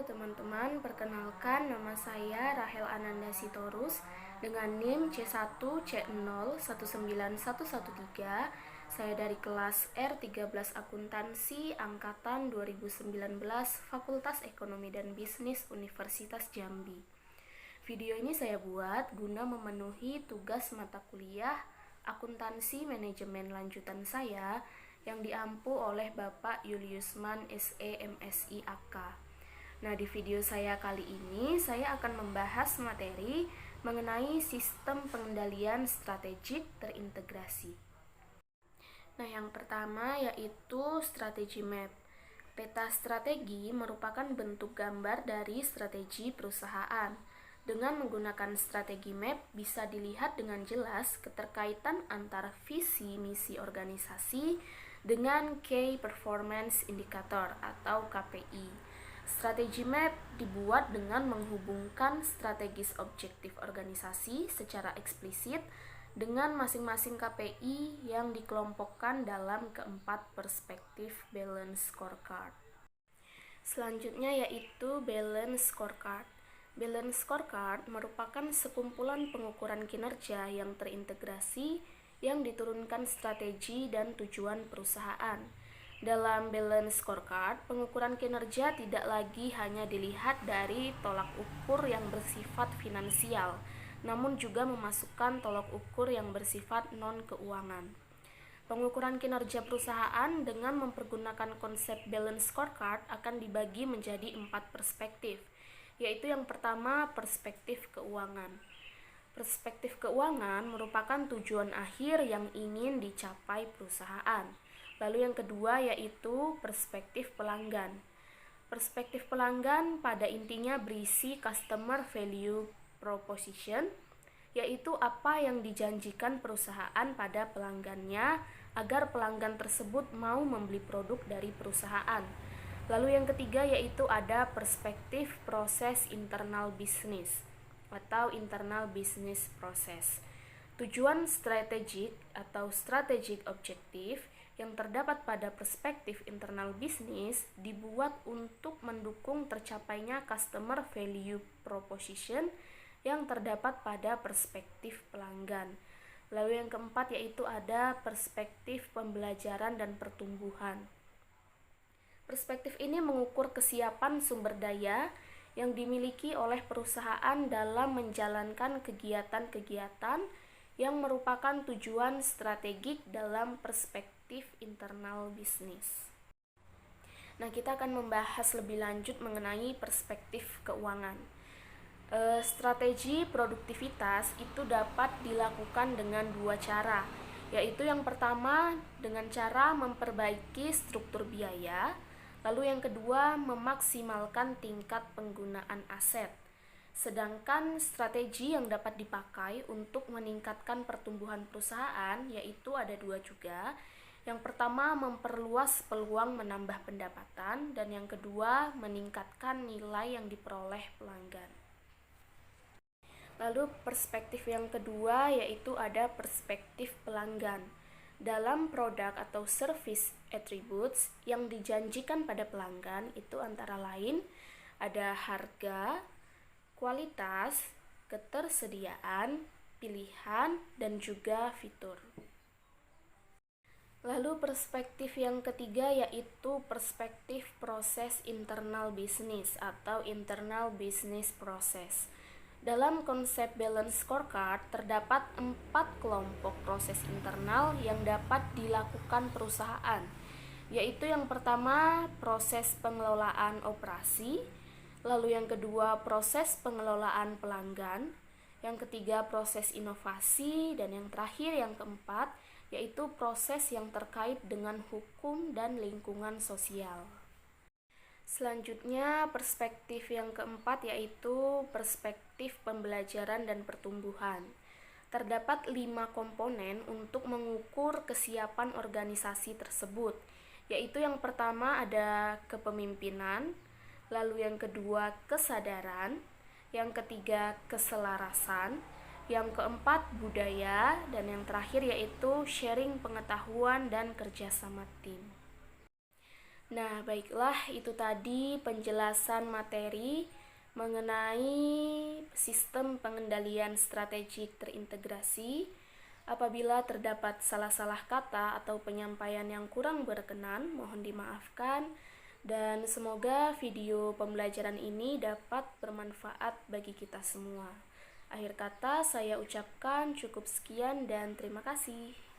Halo teman-teman, perkenalkan nama saya Rahel Ananda Sitorus dengan NIM C1C019113. Saya dari kelas R13 Akuntansi angkatan 2019 Fakultas Ekonomi dan Bisnis Universitas Jambi. Video ini saya buat guna memenuhi tugas mata kuliah Akuntansi Manajemen lanjutan saya yang diampu oleh Bapak Juliusman SE MSI AK. Nah, di video saya kali ini saya akan membahas materi mengenai sistem pengendalian strategik terintegrasi. Nah, yang pertama yaitu strategi map. Peta strategi merupakan bentuk gambar dari strategi perusahaan. Dengan menggunakan strategi map bisa dilihat dengan jelas keterkaitan antara visi misi organisasi dengan Key Performance Indicator atau KPI. Strategi map dibuat dengan menghubungkan strategis objektif organisasi secara eksplisit dengan masing-masing KPI yang dikelompokkan dalam keempat perspektif balance scorecard. Selanjutnya yaitu balance scorecard. Balance scorecard merupakan sekumpulan pengukuran kinerja yang terintegrasi yang diturunkan strategi dan tujuan perusahaan. Dalam balance scorecard, pengukuran kinerja tidak lagi hanya dilihat dari tolak ukur yang bersifat finansial, namun juga memasukkan tolak ukur yang bersifat non-keuangan. Pengukuran kinerja perusahaan dengan mempergunakan konsep balance scorecard akan dibagi menjadi 4 perspektif, yaitu yang pertama perspektif keuangan. Perspektif keuangan merupakan tujuan akhir yang ingin dicapai perusahaan. Lalu yang kedua yaitu perspektif pelanggan. Perspektif pelanggan pada intinya berisi customer value proposition, yaitu apa yang dijanjikan perusahaan pada pelanggannya agar pelanggan tersebut mau membeli produk dari perusahaan. Lalu yang ketiga yaitu ada perspektif proses internal bisnis atau internal business process. Tujuan strategik atau strategic objective yang terdapat pada perspektif internal bisnis dibuat untuk mendukung tercapainya customer value proposition yang terdapat pada perspektif pelanggan. Lalu yang keempat yaitu ada perspektif pembelajaran dan pertumbuhan. Perspektif ini mengukur kesiapan sumber daya yang dimiliki oleh perusahaan dalam menjalankan kegiatan-kegiatan yang merupakan tujuan strategik dalam perspektif internal bisnis. Nah, kita akan membahas lebih lanjut mengenai perspektif keuangan. Strategi produktivitas itu dapat dilakukan dengan 2 cara, yaitu yang pertama dengan cara memperbaiki struktur biaya, lalu yang kedua memaksimalkan tingkat penggunaan aset. Sedangkan strategi yang dapat dipakai untuk meningkatkan pertumbuhan perusahaan yaitu ada 2 juga. Yang pertama memperluas peluang menambah pendapatan dan yang kedua meningkatkan nilai yang diperoleh pelanggan. Lalu perspektif yang kedua yaitu ada perspektif pelanggan. Dalam produk atau service attributes yang dijanjikan pada pelanggan itu antara lain ada harga, kualitas, ketersediaan, pilihan, dan juga fitur. Lalu perspektif yang ketiga yaitu perspektif proses internal bisnis atau internal business process. Dalam konsep balance scorecard terdapat 4 kelompok proses internal yang dapat dilakukan perusahaan, yaitu yang pertama proses pengelolaan operasi, lalu yang kedua proses pengelolaan pelanggan, yang ketiga proses inovasi, dan yang terakhir yang keempat yaitu proses yang terkait dengan hukum dan lingkungan sosial. Selanjutnya perspektif yang keempat yaitu perspektif pembelajaran dan pertumbuhan. Terdapat 5 komponen untuk mengukur kesiapan organisasi tersebut, yaitu yang pertama ada kepemimpinan, lalu yang kedua kesadaran, yang ketiga keselarasan, yang keempat budaya, dan yang terakhir yaitu sharing pengetahuan dan kerjasama tim. Nah, baiklah, itu tadi penjelasan materi mengenai sistem pengendalian strategik terintegrasi. Apabila terdapat salah-salah kata atau penyampaian yang kurang berkenan, mohon dimaafkan. Dan semoga video pembelajaran ini dapat bermanfaat bagi kita semua. Akhir kata, saya ucapkan cukup sekian dan terima kasih.